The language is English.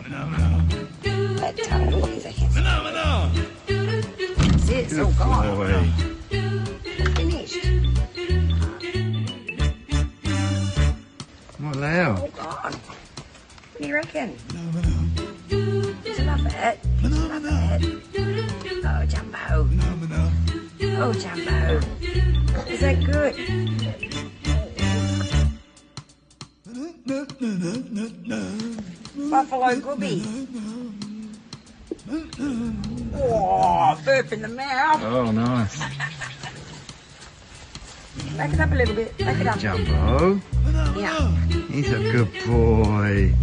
Bedtime. What is it? That's it. It's all gone. Boy. Finished. What now? All gone. What do you reckon? It's enough of it. Enough of it. Oh, Jumbo. Oh, Jumbo. Is that good? Buffalo Gubby. Oh, burp in the mouth. Oh, nice. Back it up a little bit. Back it up. Jumbo. Yeah. He's a good boy.